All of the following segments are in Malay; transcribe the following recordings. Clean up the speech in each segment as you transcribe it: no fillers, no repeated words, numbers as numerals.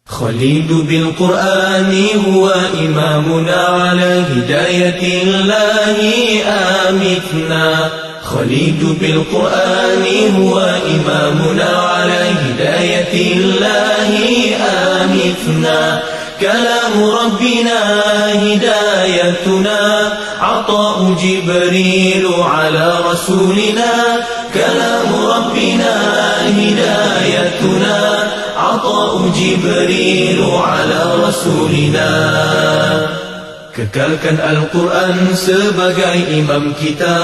خليل بالقرآن هو إمامنا على هداية الله آمتنا. خليل بالقرآن هو إمامنا على هداية الله آمتنا. كلام ربنا هدايتنا، عطاء جبريل على رسولنا. كلام ربنا هدايتنا، عطاء جبريل على رسولنا. Kekalkan Al-Quran sebagai imam kita,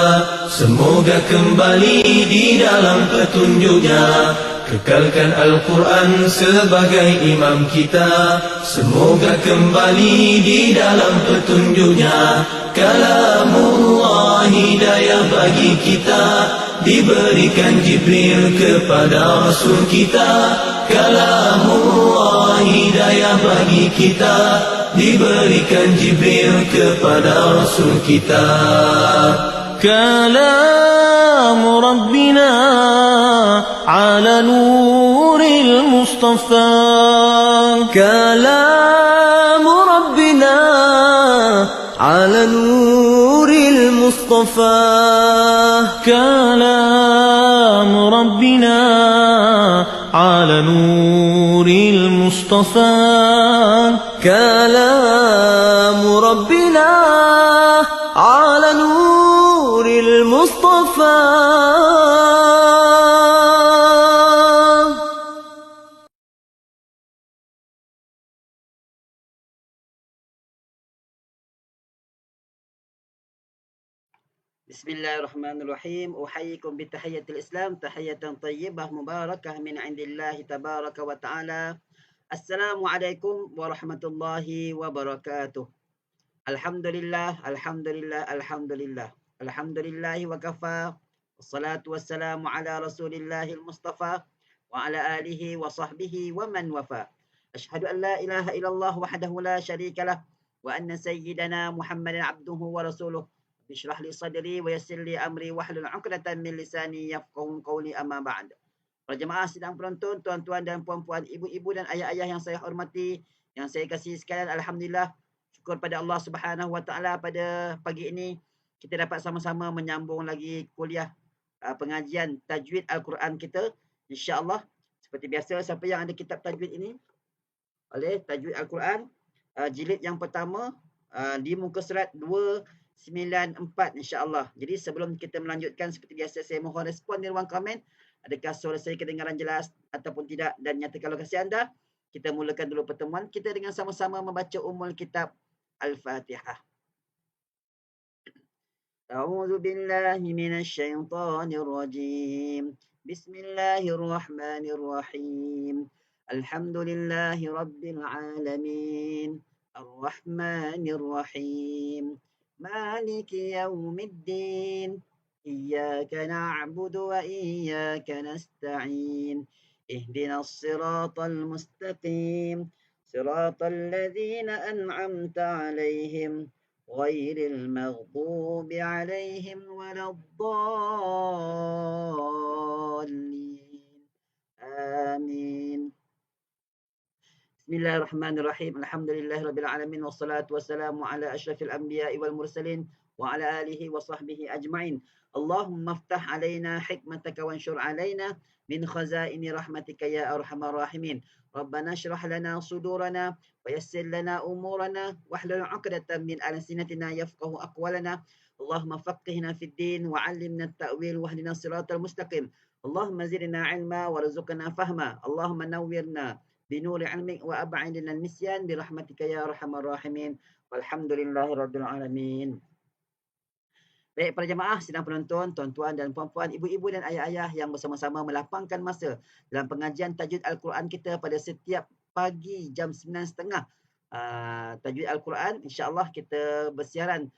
semoga kembali di dalam petunjuknya. Kekalkan Al-Quran sebagai imam kita, semoga kembali di dalam petunjuknya. Kalamullah hidayah bagi kita, diberikan Jibril kepada Rasul kita. Kalamullah hidayah bagi kita, diberikan Jibril kepada Rasul kita. كلام ربنا على نور المصطفى. كلام ربنا على نور المصطفى. كلام ربنا على نور المصطفى. كلام ربنا على نور المصطفى. بسم الله الرحمن الرحيم. أحييكم بتحية الإسلام، تحية طيبة مباركة من عند الله تبارك وتعالى. السلام عليكم ورحمة الله وبركاته. الحمد لله الحمد لله الحمد لله الحمد لله وكفى، والصلاة والسلام على رسول الله المصطفى وعلى آله وصحبه ومن وفى. أشهد أن لا إله إلا الله وحده لا شريك له، وأن سيدنا محمدا عبده ورسوله. اشرح لي صدري ويسر لي أمري واحلل عقدة من لساني يفقهوا قولي. أما بعد. Para jemaah sidang penonton, tuan-tuan dan puan-puan, ibu-ibu dan ayah-ayah yang saya hormati, yang saya kasihi sekalian, alhamdulillah, syukur pada Allah Subhanahu wa taala, pada pagi ini kita dapat sama-sama menyambung lagi kuliah pengajian tajwid Al-Quran kita, insya-Allah. Seperti biasa, siapa yang ada kitab tajwid ini, oleh tajwid Al-Quran jilid yang pertama di muka surat 294, insya-Allah. Jadi sebelum kita melanjutkan, seperti biasa saya mohon respon di ruang komen. Adakah suara saya kedengaran jelas ataupun tidak, dan nyatakan lokasi anda. Kita mulakan dulu pertemuan kita dengan sama-sama membaca Ummul Kitab Al-Fatihah. A'udzu billahi minasy syaithanir rajim. Bismillahirrahmanirrahim. Alhamdulillahi rabbil alamin. Ar-Rahmanir Rahim. Maliki yaumiddin. إياك نعبد وإياك نستعين. اهدنا الصراط المستقيم، صراط الذين أنعمت عليهم غير المغضوب عليهم ولا الضالين. آمين. بسم الله الرحمن الرحيم. الحمد لله رب العالمين، والصلاة والسلام على أشرف الأنبياء والمرسلين وعلى آله وصحبه أجمعين. اللهم افتح علينا حكمتك وانشر علينا من خزائن رحمتك يا أرحم الراحمين. ربنا اشرح لنا صدورنا ويسر لنا أمورنا واحلل عقدة من ألسنتنا يفقه أقوالنا. اللهم فقهنا في الدين وعلمنا التأويل واهدنا الصراط المستقيم. اللهم زدنا علما وارزقنا فهما. اللهم نورنا بنور علمك وأبعدنا النسيان برحمتك يا أرحم الراحمين. والحمد لله رب العالمين. Baik para jemaah sidang penonton, tuan-tuan dan puan-puan, ibu-ibu dan ayah-ayah yang bersama-sama melapangkan masa dalam pengajian tajwid Al-Quran kita pada setiap pagi jam 9.30. Tajwid Al-Quran, insya-Allah kita bersiaran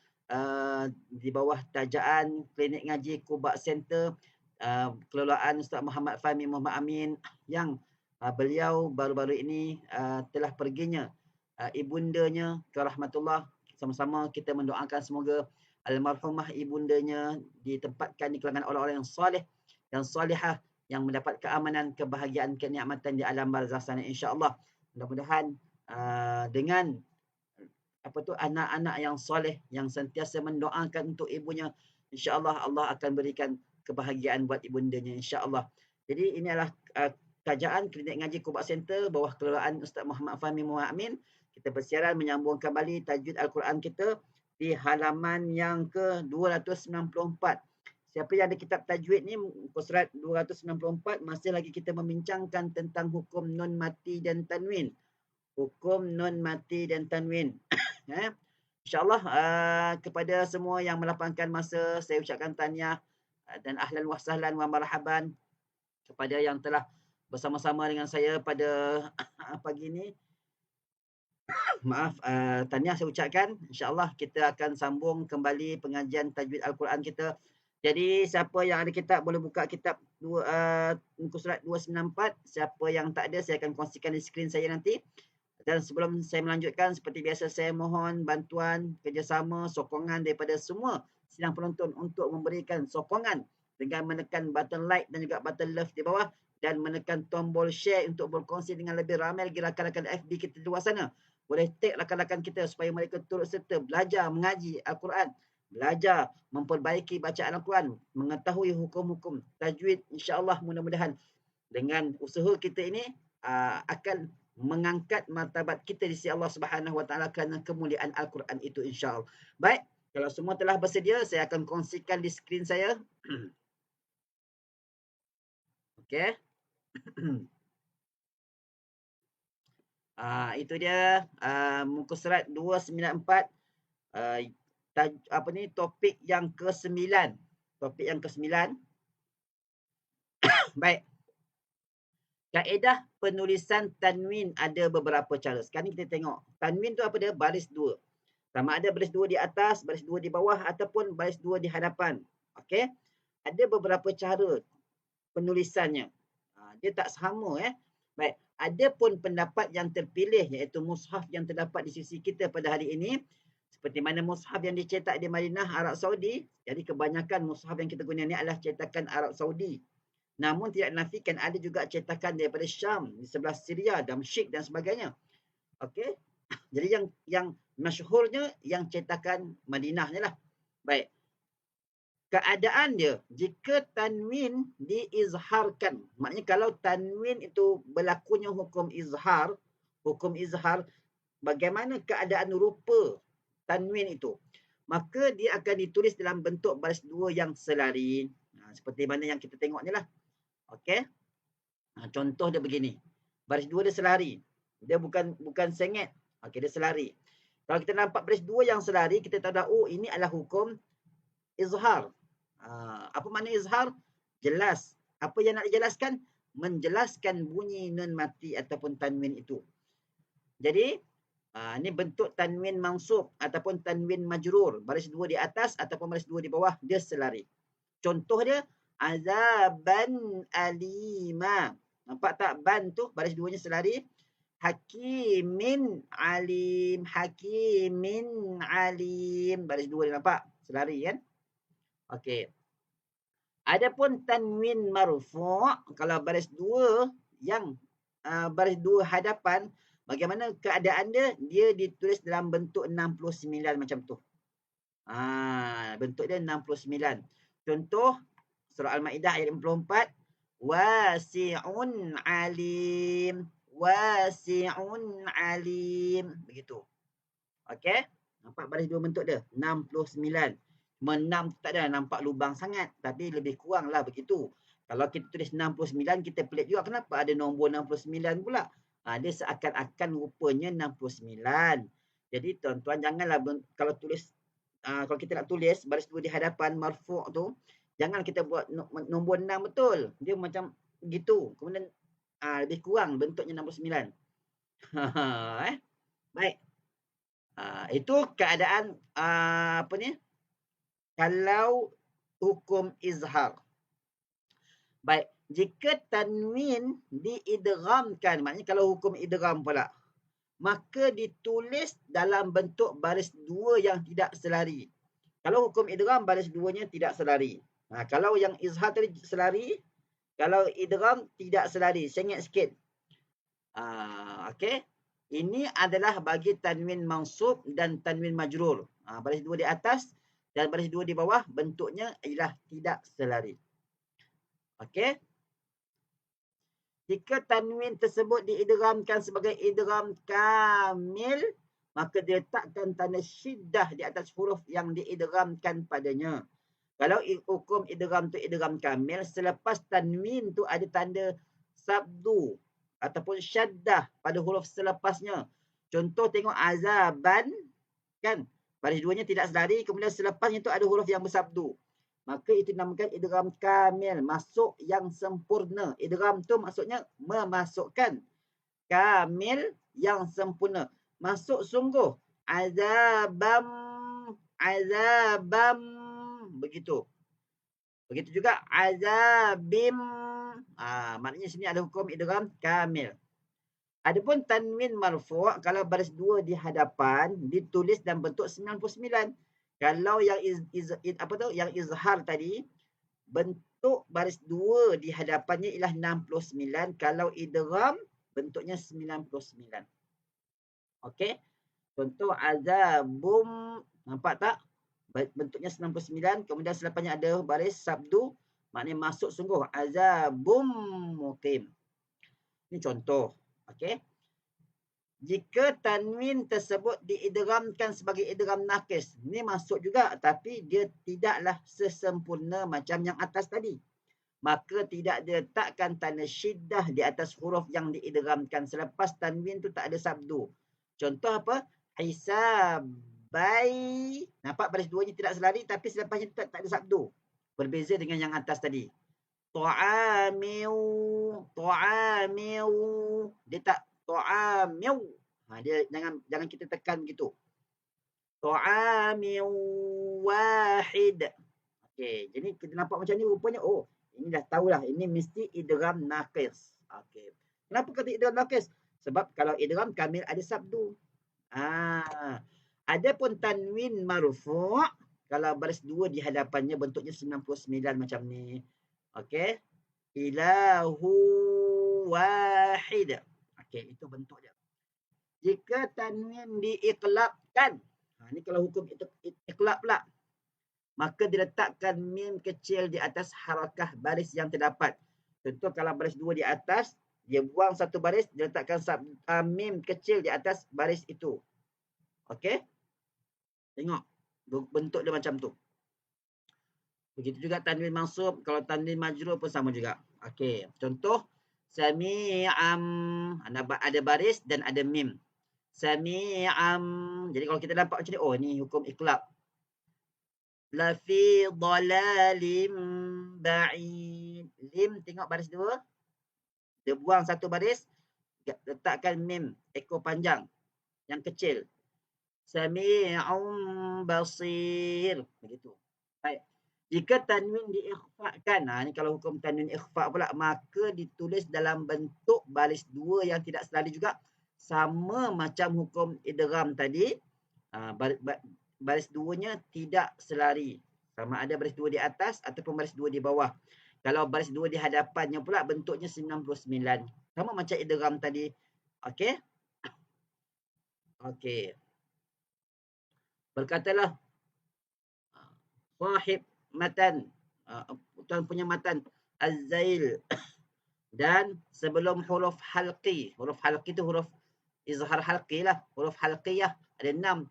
di bawah tajaan Klinik Ngaji Kubak Center, kelolaan Ustaz Muhammad Fahmi Muhammad Amin, yang beliau baru-baru ini telah perginya ibundanya ke rahmatullah. Sama-sama kita mendoakan semoga almarhumah ibundanya ditempatkan di kalangan orang-orang yang soleh dan solehah, yang mendapat keamanan, kebahagiaan, kenikmatan di alam barzakh sana, insya-Allah. Mudah-mudahan dengan anak-anak yang soleh yang sentiasa mendoakan untuk ibunya, insya-Allah Allah akan berikan kebahagiaan buat ibundanya, insya-Allah. Jadi ini adalah kerajaan Klinik Ngaji Kubak Center bawah kelolaan Ustaz Muhammad Fahmi Muhammad. Kita bersiaran menyambung kembali tajwid Al-Quran kita di halaman yang ke-294. Siapa yang ada kitab tajwid ni, muka surat 294, masih lagi kita membincangkan tentang hukum nun mati dan tanwin. Hukum nun mati dan tanwin. InsyaAllah kepada semua yang melapangkan masa, saya ucapkan tahniah dan ahlan wa sahlan wa marhaban kepada yang telah bersama-sama dengan saya pada pagi ini. Maaf, tahniah saya ucapkan. InsyaAllah kita akan sambung kembali pengajian tajwid Al-Quran kita. Jadi siapa yang ada kitab boleh buka kitab muka surat 294. Siapa yang tak ada, saya akan kongsikan di skrin saya nanti. Dan sebelum saya melanjutkan, seperti biasa saya mohon bantuan, kerjasama, sokongan daripada semua sidang penonton untuk memberikan sokongan dengan menekan button like dan juga button love di bawah dan menekan tombol share untuk berkongsi dengan lebih ramai lagi rakan-rakan FB kita di luar sana. Boleh tag rakan-rakan kita supaya mereka turut serta belajar mengaji Al-Quran, belajar memperbaiki bacaan Al-Quran, mengetahui hukum-hukum tajwid. InsyaAllah mudah-mudahan dengan usaha kita ini akan mengangkat martabat kita di sisi Allah Subhanahu Wa Taala kerana kemuliaan Al-Quran itu, insya-Allah. Baik, kalau semua telah bersedia, saya akan kongsikan di skrin saya. Okey. Itu dia muka surat 294, topik yang ke-9. Topik yang ke-9. Baik. Kaedah penulisan tanwin ada beberapa cara. Sekarang ni kita tengok. Tanwin tu apa dia? Baris dua. Sama ada baris dua di atas, baris dua di bawah ataupun baris dua di hadapan. Okey. Ada beberapa cara penulisannya. Dia tak sama Baik. Ada pun pendapat yang terpilih iaitu mushaf yang terdapat di sisi kita pada hari ini. Seperti mana mushaf yang dicetak di Madinah, Arab Saudi. Jadi kebanyakan mushaf yang kita guna ni adalah cetakan Arab Saudi. Namun tidak nafikan ada juga cetakan daripada Syam, di sebelah Syria, Damsyik dan sebagainya. Okey. Jadi yang masyhurnya yang cetakan Madinah ni lah. Baik. Keadaan dia, jika tanwin diizharkan, maknanya kalau tanwin itu berlakunya hukum izhar, bagaimana keadaan rupa tanwin itu? Maka dia akan ditulis dalam bentuk baris dua yang selari. Seperti mana yang kita tengok ni lah. Okey. Contoh dia begini. Baris dua dia selari. Dia bukan sengit. Okey, dia selari. Kalau kita nampak baris dua yang selari, kita tahu dah, oh ini adalah hukum izhar. Apa makna izhar? Jelas. Apa yang nak dijelaskan? Menjelaskan bunyi nun mati ataupun tanwin itu. Jadi, ini bentuk tanwin mansub ataupun tanwin majrur. Baris dua di atas ataupun baris dua di bawah, dia selari. Contoh dia, azaban alima. Nampak tak ban tu baris duanya selari? Hakimin alim. Hakimin alim. Baris dua dia nampak? Selari kan? Okey. Adapun tanwin marfu', kalau baris dua yang baris dua hadapan, bagaimana keadaan dia? Dia ditulis dalam bentuk 69 macam tu. Bentuk dia 69. Contoh surah Al-Maidah ayat 54, wasi'un alim, wasi'un alim, begitu. Okey? Nampak baris dua bentuk dia 69. Cuma 6 tak ada nampak lubang sangat, tapi lebih kurang lah begitu. Kalau kita tulis 69, kita pelik juga kenapa ada nombor 69 pula. Dia seakan-akan rupanya 69. Jadi tuan-tuan janganlah kalau tulis kalau kita nak tulis baris dua di hadapan marfu' tu, jangan kita buat nombor 6 betul. Dia macam gitu. Kemudian lebih kurang bentuknya 69. Baik. Itu keadaan apa ni? Kalau hukum izhar. Baik, jika tanwin diidghamkan, maknanya kalau hukum idgham pula, maka ditulis dalam bentuk baris dua yang tidak selari. Kalau hukum idgham baris duanya tidak selari. Kalau yang izhar tadi selari, kalau idgham tidak selari. Sengit sikit. Okey. Ini adalah bagi tanwin mansub dan tanwin majrur. Baris dua di atas dan baris dua di bawah bentuknya ialah tidak selari. Okey. Jika tanwin tersebut diidghamkan sebagai idgham kamil, maka diletakkan tanda syiddah di atas huruf yang diidghamkan padanya. Kalau hukum idgham tu idgham kamil, selepas tanwin tu ada tanda sabdu ataupun syaddah pada huruf selepasnya. Contoh tengok azaban, kan? Baris duanya tidak selari, kemudian selepasnya tu ada huruf yang bersabdu. Maka itu dinamakan idgham kamil, masuk yang sempurna. Idgham tu maksudnya memasukkan. Kamil yang sempurna. Masuk sungguh. Azabam, azabam. Begitu. Begitu juga azabim. Maknanya sini ada hukum idgham kamil. Adapun tanwin marfu' kalau baris dua di hadapan ditulis dalam bentuk 99. Kalau yang yang izhar tadi bentuk baris dua di hadapannya ialah 69. Kalau idgham bentuknya 99. Okey. Contoh azabum, nampak tak? Bentuknya 99, kemudian selepasnya ada baris sabdu, maknanya masuk sungguh. Azabum muqim. Ini contoh. Okey. Jika tanwin tersebut diidghamkan sebagai idgham naqis, ini masuk juga tapi dia tidaklah sesempurna macam yang atas tadi. Maka tidak diletakkan tanda syiddah di atas huruf yang diidghamkan selepas tanwin tu tak ada sabdu. Contoh apa? Hisabai. Nampak baris duanya tidak selari tapi selepasnya tak ada sabdu. Berbeza dengan yang atas tadi. Ta'amiu. Ta'amiu. Dia tak ta'amiu. Dia jangan kita tekan gitu. Ta'amiu wahid. Okey, jadi kita nampak macam ni rupanya ini dah tahulah ini mesti idgham naqis. Okey. Kenapa kata idgham naqis? Sebab kalau idgham kamil ada sabdu. Adapun tanwin marfu' kalau baris dua di hadapannya bentuknya 99 macam ni. Okey. Ilahu wahid. Okey, itu bentuk dia. Jika tanwin diiqlabkan. Ini kalau hukum iqlab pula. Maka diletakkan mim kecil di atas harakah baris yang terdapat. Contoh kalau baris dua di atas, dia buang satu baris, dia letakkan mim kecil di atas baris itu. Okey? Tengok. Bentuk dia macam tu. Begitu juga tanwin mansub. Kalau tanwin majrur pun sama juga. Okey. Contoh. Sami'am. Ada baris dan ada mim. Sami'am. Jadi kalau kita nampak macam ni, ni hukum iqlab. Lafi dhalalim ba'id. Lim tengok baris dua. Dia buang satu baris. Letakkan mim. Ekor panjang. Yang kecil. Sami'um basir. Begitu. Baik. Jika tanwin diikhfa'kan. Ni kalau hukum tanwin ikhfa' pula. Maka ditulis dalam bentuk baris dua yang tidak selari juga. Sama macam hukum idgham tadi. Baris duanya tidak selari. Sama ada baris dua di atas ataupun baris dua di bawah. Kalau baris dua di hadapannya pula bentuknya 99. Sama macam idgham tadi. Okey? Okey. Berkatalah sahib matan. Tuan punya matan. Az-zail. Dan sebelum huruf halqi. Huruf halqi tu huruf izhar halqi lah. Huruf halqiyah. Ada 6.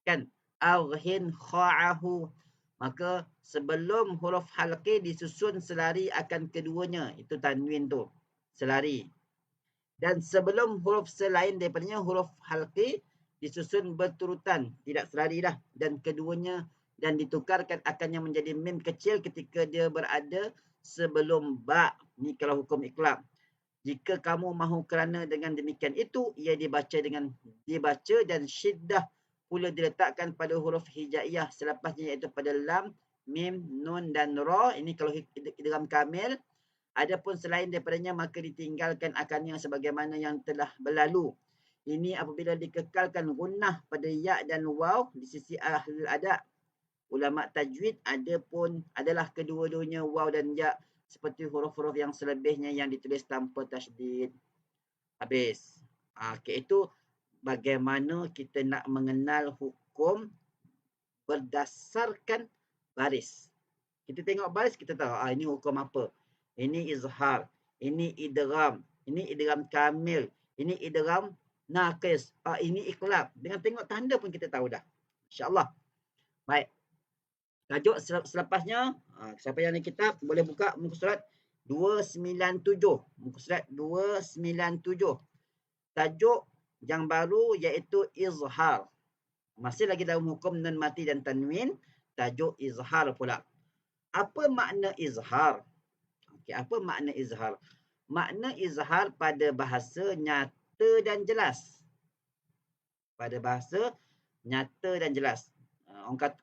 Kan? Aghin kha'ahu. Maka sebelum huruf halqi disusun selari akan keduanya. Itu tanwin tu. Selari. Dan sebelum huruf selain daripadanya huruf halqi disusun berturutan. Tidak selari dah. Dan keduanya dan ditukarkan akannya menjadi mim kecil ketika dia berada sebelum ba. Ni kalau hukum iqlab. Jika kamu mahu kerana dengan demikian itu, ia dibaca dan syiddah pula diletakkan pada huruf hijaiyah selepasnya iaitu pada lam, mim, nun dan ra. Ini kalau idgham kamil. Adapun selain daripadanya maka ditinggalkan akannya sebagaimana yang telah berlalu. Ini apabila dikekalkan gunnah pada ya dan waw di sisi ahli adab. Ulama tajwid adalah kedua-duanya waw dan ya seperti huruf-huruf yang selebihnya yang ditulis tanpa tasydid. Habis. Okey, itu bagaimana kita nak mengenal hukum berdasarkan baris. Kita tengok baris, kita tahu ini hukum apa. Ini izhar, ini idgham kamil, ini idgham naqis, ini iqlab. Dengan tengok tanda pun kita tahu dah. Insya-Allah. Baik. Tajuk selepasnya, siapa yang ada kitab boleh buka muka surat 297. Muka surat 297. Tajuk yang baru iaitu izhar. Masih lagi dalam hukum nun mati dan tanwin, tajuk izhar pula. Apa makna izhar? Okey, apa makna izhar? Makna izhar pada bahasa nyata dan jelas. Pada bahasa nyata dan jelas.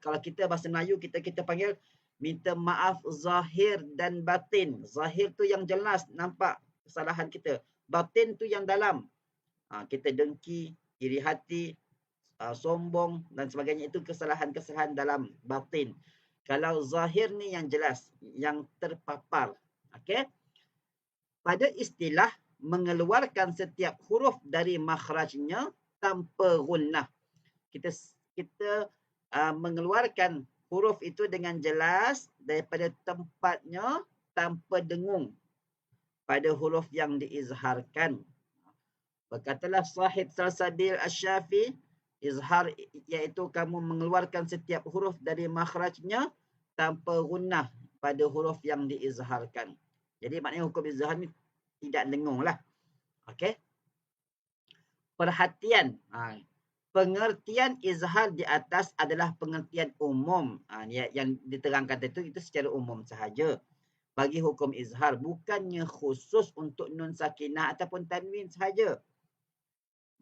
Kalau kita bahasa Melayu, kita panggil minta maaf zahir dan batin. Zahir tu yang jelas, nampak kesalahan kita. Batin tu yang dalam. Kita dengki, iri hati, sombong dan sebagainya, itu kesalahan-kesalahan dalam batin. Kalau zahir ni yang jelas, yang terpapar. Okey? Pada istilah mengeluarkan setiap huruf dari makhrajnya tanpa gunnah. Kita mengeluarkan huruf itu dengan jelas daripada tempatnya tanpa dengung pada huruf yang diizharkan. Berkatalah sahib Salsabil Asy-Syafi, izhar iaitu kamu mengeluarkan setiap huruf dari makhrajnya tanpa gunnah pada huruf yang diizharkan. Jadi maknanya hukum izhar ni tidak dengung lah. Okey. Perhatian. Pengertian izhar di atas adalah pengertian umum. Yang diterangkan itu secara umum sahaja. Bagi hukum izhar, bukannya khusus untuk nun sakinah ataupun tanwin sahaja.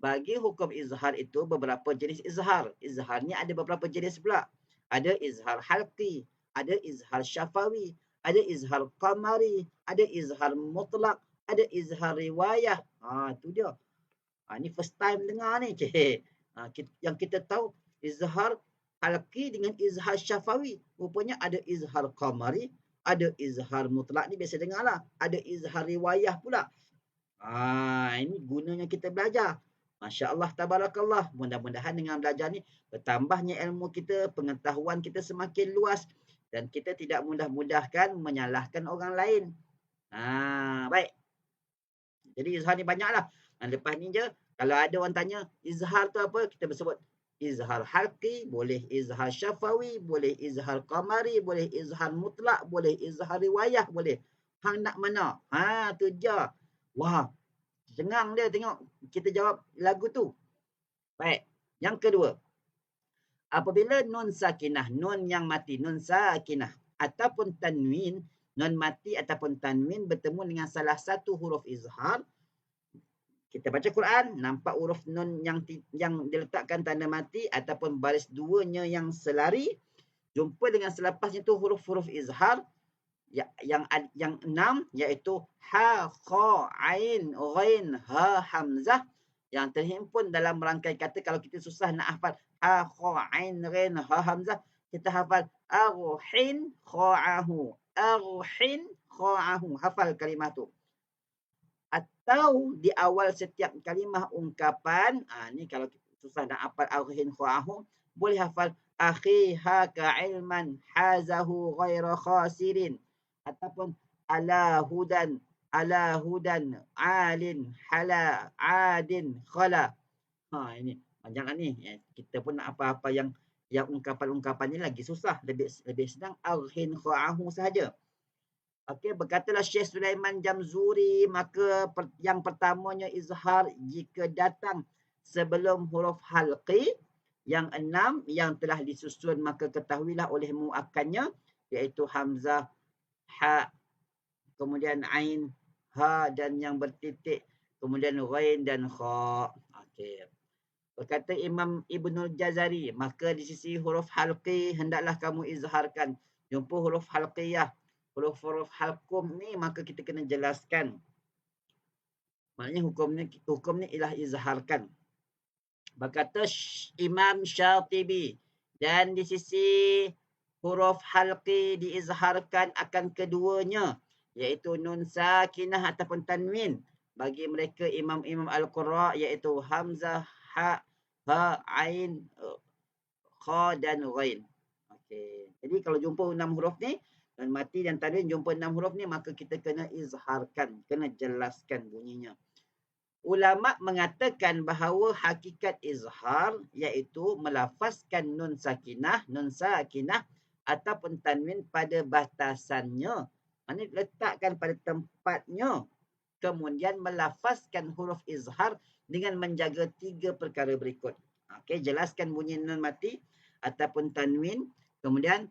Bagi hukum izhar itu beberapa jenis izhar. Izhar ni ada beberapa jenis pula. Ada izhar halqi, ada izhar syafawi, ada izhar qamari, ada izhar mutlak, ada izhar riwayah. Itu dia. Ni first time dengar ni. Yang kita tahu izhar halqi dengan izhar syafawi. Rupanya ada izhar qamari, ada izhar mutlak, ni biasa dengar lah. Ada izhar riwayah pula. Ini gunanya kita belajar. Masya Allah, tabarakallah. Mudah-mudahan dengan belajar ni bertambahnya ilmu kita, pengetahuan kita semakin luas dan kita tidak mudah-mudahkan menyalahkan orang lain. Baik. Jadi izhar ni banyaklah. Dan lepas ni je, kalau ada orang tanya izhar tu apa, kita bersebut izhar halqi, boleh izhar syafawi, boleh izhar qamari, boleh izhar mutlak, boleh izhar riwayah, boleh. Hang nak mana? Tu je. Wah, senang dia tengok kita jawab lagu tu. Baik. Yang kedua, apabila nun sakinah, nun yang mati, nun sakinah ataupun tanwin, nun mati ataupun tanwin bertemu dengan salah satu huruf izhar, kita baca Quran, nampak huruf nun yang diletakkan tanda mati ataupun baris duanya yang selari, jumpa dengan selepasnya tu huruf-huruf izhar yang 6, iaitu ha, kha, ain, ghain, ha, hamzah, yang terhimpun dalam rangkai kata. Kalau kita susah nak hafal ha, kha, ain, ghain, ha, hamzah, kita hafal arhin, kha'ahu, arhin, kha'ahu. Hafal kalimah tu. Atau di awal setiap kalimah ungkapan, ni kalau susah nak hafal arhin, kha'ahu, boleh hafal akhi haka ilman hazahu ghaira khasirin, ataupun ala hudan, alin, hala, adin, khala. Ini jangan ni. Kita pun nak apa-apa yang ungkapan-ungkapan ni lagi susah. Lebih senang arhin kha'ahu sahaja. Okey, berkatalah Syekh Sulaiman Jamzuri, maka yang pertamanya izhar jika datang sebelum huruf halqi, yang 6 yang telah disusun, maka ketahuilah olehmu akannya, iaitu hamzah, ha, kemudian ain, ha dan yang bertitik, kemudian ghain dan kha. Okey. Berkata Imam Ibnul Jazari, maka di sisi huruf halqi hendaklah kamu izharkan. Jumpa huruf halqiyah, huruf-huruf halqum ni, maka kita kena jelaskan. Maknanya hukum ni ialah izharkan. Berkata Imam Syatibi, dan di sisi huruf halqi diizharkan akan keduanya, iaitu nun sakinah ataupun tanwin. bagi mereka imam-imam Al-Qurra iaitu Hamzah, Ha, Ha, Ain, Kha dan Ghain. Okey. Jadi kalau jumpa 6 huruf ni, nun mati dan tanwin jumpa 6 huruf ni, maka kita kena izharkan, kena jelaskan bunyinya. Ulama mengatakan bahawa hakikat izhar iaitu melafazkan nun sakinah ataupun tanwin pada batasannya. Maksudnya letakkan pada tempatnya. Kemudian melafazkan huruf izhar dengan menjaga 3 perkara berikut. Okey, jelaskan bunyi nun mati ataupun tanwin. Kemudian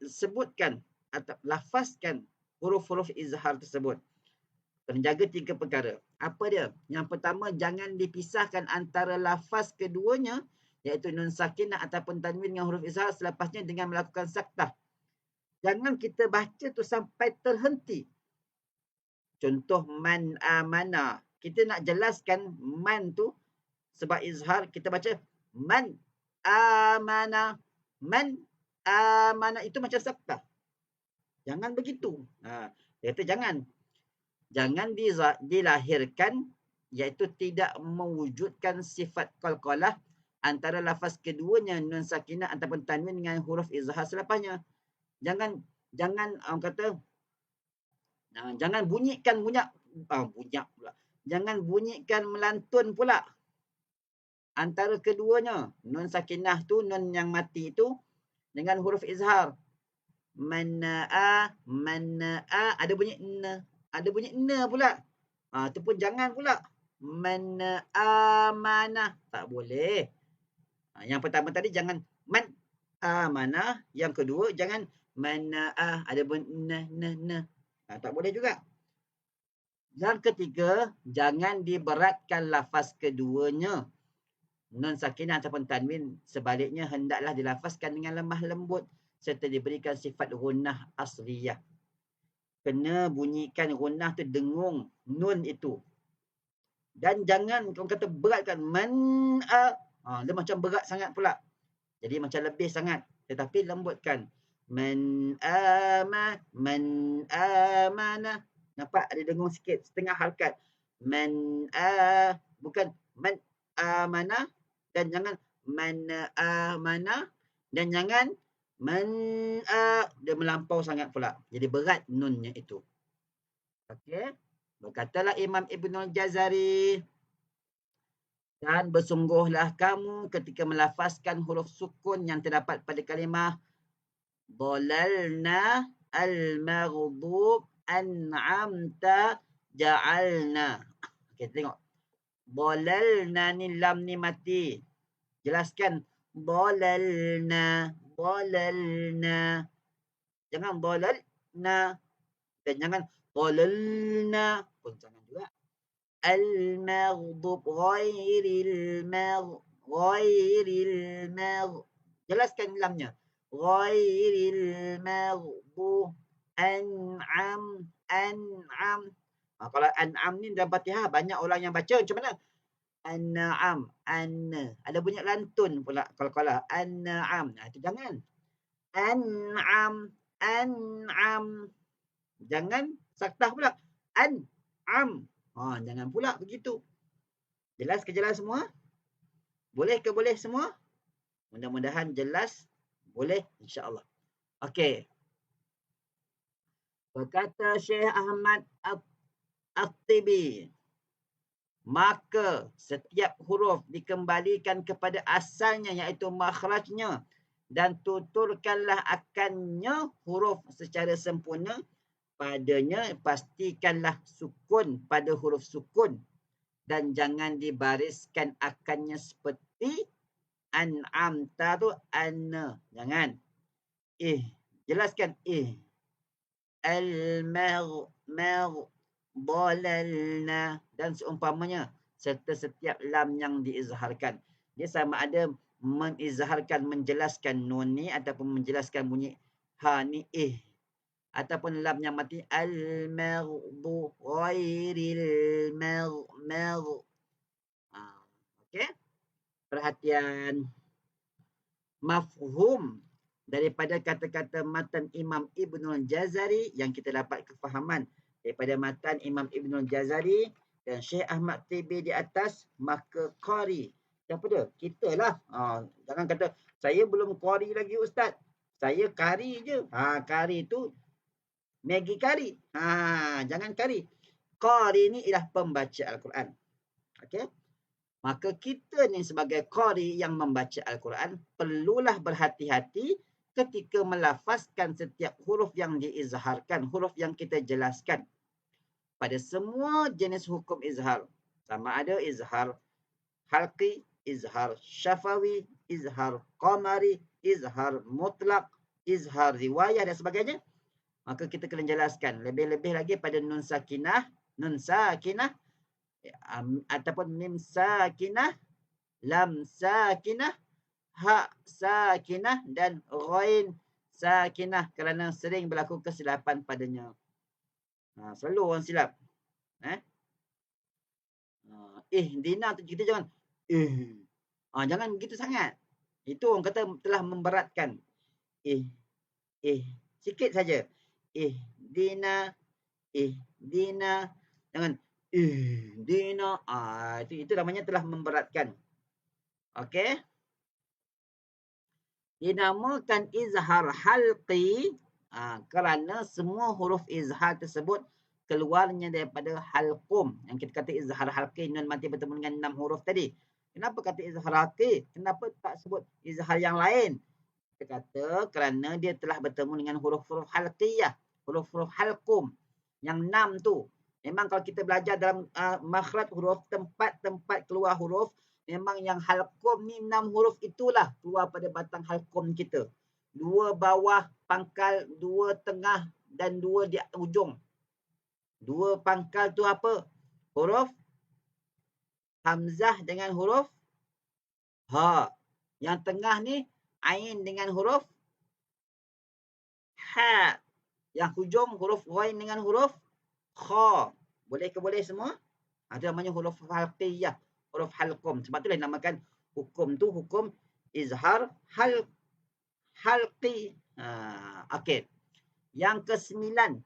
sebutkan atau lafazkan huruf-huruf izhar tersebut. Menjaga 3 perkara. Apa dia? Yang pertama, jangan dipisahkan antara lafaz keduanya, iaitu nun sakinah ataupun tanwin dengan huruf izhar selepasnya dengan melakukan saktah. Jangan kita baca tu sampai terhenti. Contoh man amana. Kita nak jelaskan man tu sebab izhar, kita baca man amana. Man amana, itu macam saktah. Jangan begitu. Dia kata jangan. Jangan dilahirkan, iaitu tidak mewujudkan sifat qalqalah antara lafaz keduanya nun sakinah ataupun tanwin dengan huruf izhar selepasnya. Jangan orang kata jangan bunyikan bunyak pula. Jangan bunyikan melantun pula antara keduanya. Nun sakinah tu, nun yang mati tu dengan huruf izhar. Manaa, ada bunyi na. Ada bunyi na pula. Itu pun jangan pula. Man amanah. Tak boleh. Yang pertama tadi jangan man amanah. Yang kedua jangan mana'ah. Ada bunyi na. Tak boleh juga. Yang ketiga, jangan diberatkan lafaz keduanya. Nun sakinah ataupun tanwin sebaliknya hendaklah dilafazkan dengan lemah lembut serta diberikan sifat gunnah asliyah. Kena bunyikan gunnah tu dengung nun itu. Dan jangan orang kata beratkan man'a. Dia macam berat sangat pula. Jadi macam lebih sangat. Tetapi lembutkan. Man amana. Nampak ada dengung sikit, setengah harkat. Bukan man amana. Dan jangan man amana. Dan jangan dia melampau sangat pula. Jadi berat nunnya itu. Okey. Berkatalah Imam Ibnul Jazari, dan bersungguhlah kamu ketika melafazkan huruf sukun yang terdapat pada kalimah dhalalna al-maghdub an'amta ja'alna. Okey, tengok. Dhalalna ni lam ni mati. Jelaskan dhalalna. Jangan dhalalna. Dan jangan dhalalna. Pun jangan juga. Al-maghdub ghairil jelaskan lamnya. Ghairil maghdub an'am. Kalau an'am ni dalam Fatihah banyak orang yang baca macam mana? An-na'am, ada bunyi lantun pula kalau an-na'am. Itu jangan. An'am. Jangan saktah pula. An'am. Jangan pula begitu. Jelas ke jelas semua? Boleh ke boleh semua? Mudah-mudahan jelas. Boleh insya-Allah. Okey. Berkata Syekh Ahmad At-Tibi, maka setiap huruf dikembalikan kepada asalnya iaitu makhrajnya dan tuturkanlah akannya huruf secara sempurna padanya. Pastikanlah sukun pada huruf sukun dan jangan dibariskan akannya seperti an'amta tu anna. Jangan. Jelaskan dhalalna dan seumpamanya serta setiap lam yang diizharkan. Dia sama ada mengizharkan, menjelaskan nun ni ataupun menjelaskan bunyi ha ni ataupun lam yang mati al-maghdu ghairil magh. Okey. Perhatian. Mafhum daripada kata-kata matan Imam Ibnul Jazari yang kita dapat kefahaman daripada matan Imam Ibnul Jazari dan Syekh Ahmad Tibi di atas, maka qari. Siapa dia? Kita lah. Jangan kata, saya belum qari lagi Ustaz. Saya kari je. Kari tu Maggi kari. Jangan kari. Qari ni ialah pembaca Al-Quran. Okey. Maka kita ni sebagai qari yang membaca Al-Quran, perlulah berhati-hati ketika melafazkan setiap huruf yang diizharkan, huruf yang kita jelaskan. Pada semua jenis hukum izhar. Sama ada izhar halqi, izhar syafawi, izhar qamari, izhar mutlak, izhar riwayah dan sebagainya. Maka kita kena jelaskan. Lebih-lebih lagi pada nun sakinah ataupun mim sakinah, lam sakinah, ha sakinah dan ghain sakinah, kerana sering berlaku kesilapan padanya. Selalu orang silap. Dina tu kita jangan jangan begitu sangat. Itu orang kata telah memberatkan. Sikit saja. Dina. Jangan dina. Itu namanya telah memberatkan. Okey. Dinamakan izhar halqi kerana semua huruf izhar tersebut keluarnya daripada halqum. Yang kita kata izhar halqi, nun mati bertemu dengan 6 huruf tadi. Kenapa kata izhar halqi? Kenapa tak sebut izhar yang lain? Kita kata kerana dia telah bertemu dengan huruf-huruf halqiyah, huruf-huruf halqum. Yang 6 tu. Memang kalau kita belajar dalam makhraj huruf, tempat-tempat keluar huruf, memang yang halqum ni 6 huruf itulah keluar pada batang halqum kita. 2 bawah pangkal, 2 tengah dan 2 di ujung. 2 pangkal tu apa? Huruf hamzah dengan huruf ha. Yang tengah ni ain dengan huruf ha. Yang hujung huruf ghain dengan huruf kha. Boleh ke boleh semua? Itu namanya huruf halqiyah, huruf halqum. Sebab itulah dinamakan hukum tu hukum izhar halqi. Okey. Yang ke-9,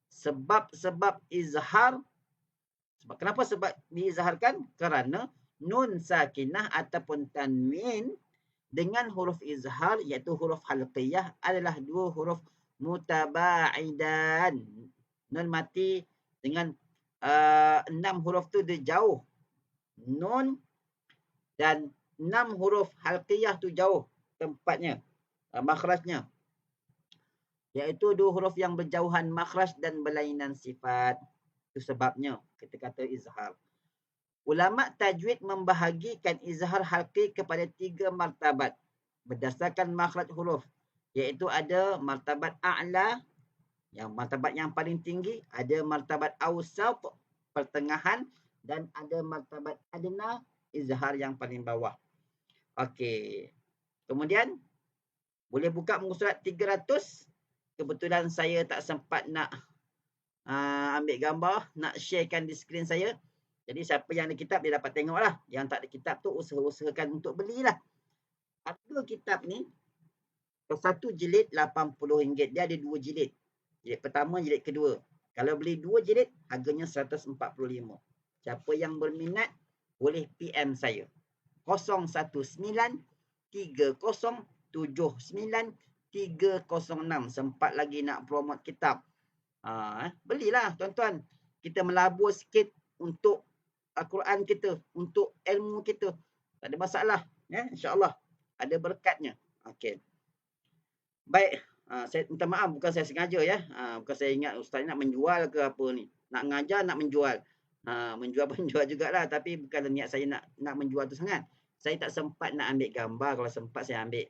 sebab-sebab izhar. Kenapa sebab diizharkan? Kerana nun sakinah ataupun tanwin dengan huruf izhar, iaitu huruf halqiyah, adalah 2 huruf mutaba'idan. Nun mati dengan 6 huruf tu dia jauh. Nun dan 6 huruf halqiyah tu jauh tempatnya, makhrajnya. Iaitu 2 huruf yang berjauhan makhraj dan berlainan sifat. Itu sebabnya kita kata izhar. Ulama tajwid membahagikan izhar halqi kepada 3 martabat berdasarkan makhraj huruf. Iaitu ada martabat a'la, yang martabat yang paling tinggi, ada martabat awsat, pertengahan, dan ada martabat adna, izhar yang paling bawah. Okey. Kemudian boleh buka muka surat 300. Kebetulan saya tak sempat nak ambil gambar, nak sharekan di skrin saya. Jadi siapa yang ada kitab dia dapat tengok lah. Yang tak ada kitab tu usahakan untuk belilah. Harga kitab ni satu jilid RM80. Dia ada 2 jilid. Jilid pertama, jilid kedua. Kalau beli 2 jilid, harganya RM145. Siapa yang berminat boleh PM saya. 019-3079-306. Sempat lagi nak promote kitab. Belilah tuan-tuan. Kita melabur sikit untuk Al-Quran kita, untuk ilmu kita. Tak ada masalah. InsyaAllah. Ada berkatnya. Okey. Baik. Saya minta maaf, bukan saya sengaja ya. Bukan saya ingat ustaz nak menjual ke apa ni. Nak mengajar, nak menjual. Menjual jugalah. Tapi bukan niat saya nak menjual tu sangat. Saya tak sempat nak ambil gambar. Kalau sempat saya ambil.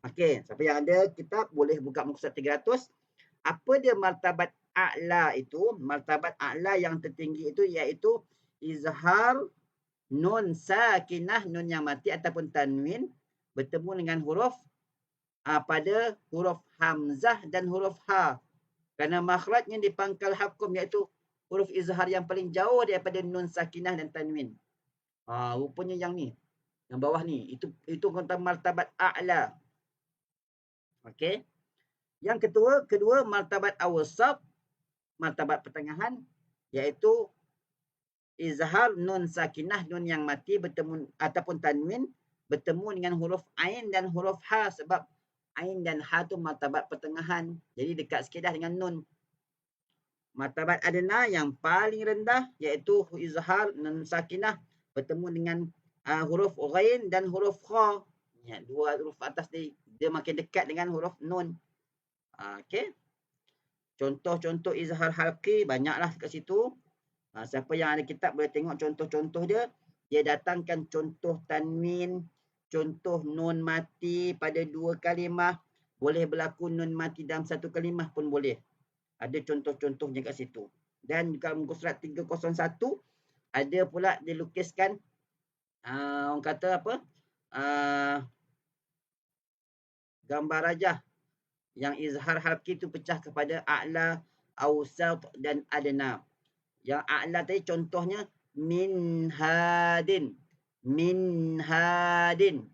Okey. Siapa yang ada kitab boleh buka muka surat 300. Apa dia martabat a'la itu? Martabat a'la yang tertinggi itu iaitu izhar nun sakinah, nun yang mati ataupun tanwin bertemu dengan huruf pada huruf hamzah dan huruf ha. Kerana makhrajnya di pangkal hakum, iaitu huruf izhar yang paling jauh daripada nun sakinah dan tanwin. Rupanya yang ni, yang bawah ni, itu kata martabat a'la. Okey. Yang kedua martabat awsat. martabat pertengahan, iaitu izhar nun sakinah, nun yang mati bertemu ataupun tanwin bertemu dengan huruf ain dan huruf ha, sebab ain dan ha tu martabat pertengahan. Jadi dekat sikit dah dengan nun. Martabat adna yang paling rendah iaitu izhar nun sakinah bertemu dengan huruf ghain dan huruf kha. Ya, dua huruf atas dia makin dekat dengan huruf nun. Okey. Contoh-contoh izhar halqi banyaklah kat situ. Siapa yang ada kitab boleh tengok contoh-contoh dia. Dia datangkan contoh tanwin, contoh nun mati pada dua kalimah. Boleh berlaku nun mati dalam satu kalimah pun boleh. Ada contoh-contohnya kat situ. Dan kat muka surat 301, ada pula dilukiskan, orang kata apa, gambar rajah. Yang izhar halqi itu pecah kepada a'la, awsat dan adna. Yang a'la tadi contohnya min hadin. Min hadin.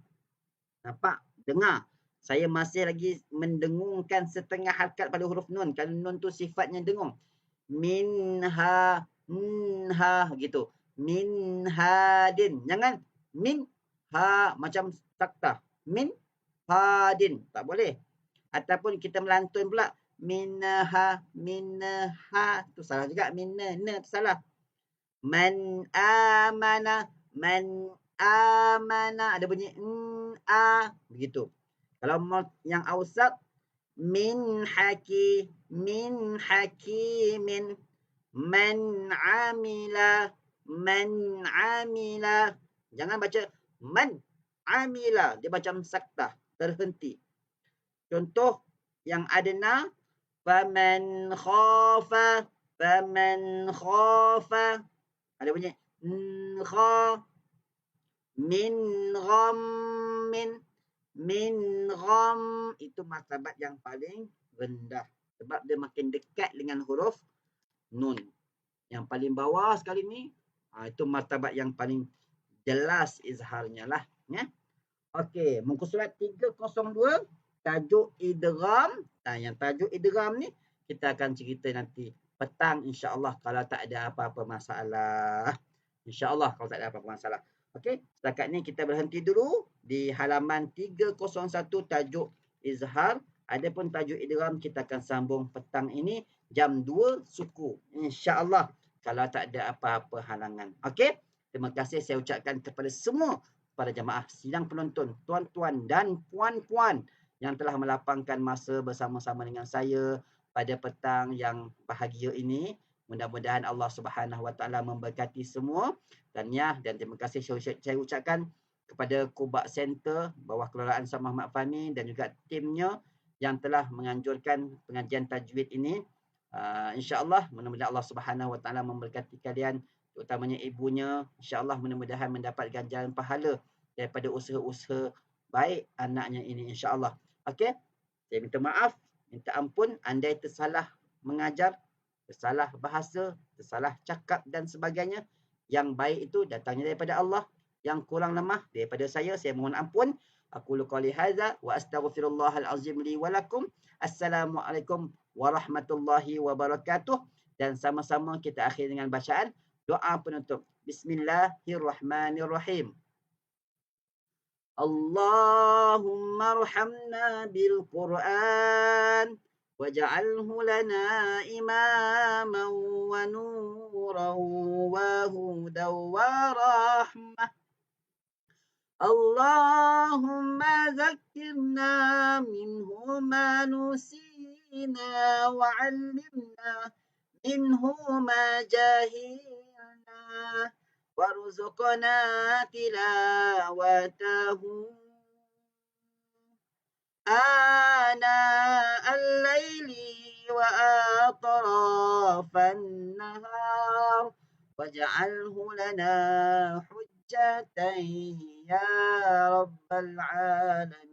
Nampak? Dengar. Saya masih lagi mendengungkan setengah harakat pada huruf nun. Kalau nun tu sifatnya dengung. Min ha, gitu. Min hadin. Jangan min ha macam taktah. Min hadin. Tak boleh. Ataupun kita melantun pula. Minha, tu salah juga. Minna, tu salah. Man amana, ada bunyi begitu. Kalau yang awsat, min hakimin, man amila. Jangan baca man amila, dia macam saktah, terhenti. Contoh yang adna, faman khafa. Ada bunyi kha. Min gham. Itu martabat yang paling rendah. Sebab dia makin dekat dengan huruf nun. Yang paling bawah sekali ni, itu martabat yang paling jelas izharnya lah. Ya? Okey, muka surat 302, tajuk idgham. Yang tajuk idgham ni, kita akan cerita nanti petang insya-Allah kalau tak ada apa-apa masalah. InsyaAllah kalau tak ada apa-apa masalah. Okey, setakat ni kita berhenti dulu di halaman 301 tajuk izhar. Adapun tajuk idgham kita akan sambung petang ini jam 2 suku. InsyaAllah kalau tak ada apa-apa halangan. Okey, terima kasih saya ucapkan kepada semua para jemaah sidang penonton, tuan-tuan dan puan-puan yang telah melapangkan masa bersama-sama dengan saya pada petang yang bahagia ini. Mudah-mudahan Allah Subhanahu Wa Taala memberkati semua. Dan terima kasih saya ucapkan kepada Kubak Center bawah kelolaan Sama Ahmad Fahmi dan juga timnya yang telah menganjurkan pengajian tajwid ini. InsyaAllah mudah-mudahan Allah Subhanahu Wa Taala memberkati kalian, terutamanya ibunya. InsyaAllah mudah-mudahan mendapat ganjaran pahala daripada usaha-usaha baik anaknya ini, insyaAllah. Okey, saya minta maaf, minta ampun andai tersalah mengajar, tersalah bahasa, tersalah cakap dan sebagainya. Yang baik itu datangnya daripada Allah, yang kurang lemah daripada saya mohon ampun. Aqulu qouli hadza wa astaghfirullahal azim li wa lakum. Assalamualaikum warahmatullahi wabarakatuh. Dan sama-sama kita akhir dengan bacaan doa penutup. Bismillahirrahmanirrahim. Allahumma arhamna bil Qur'an waj'alhu lana imaman wa nuran wa hudan wa rahmah. Allahumma zakkirna minhu ma nusina wa 'allimna minhu ma jahilna warzuqna tilawatahu ana al-laili wa atrafan nahar waj'alhu lana hujjatan ya rabbal alamin.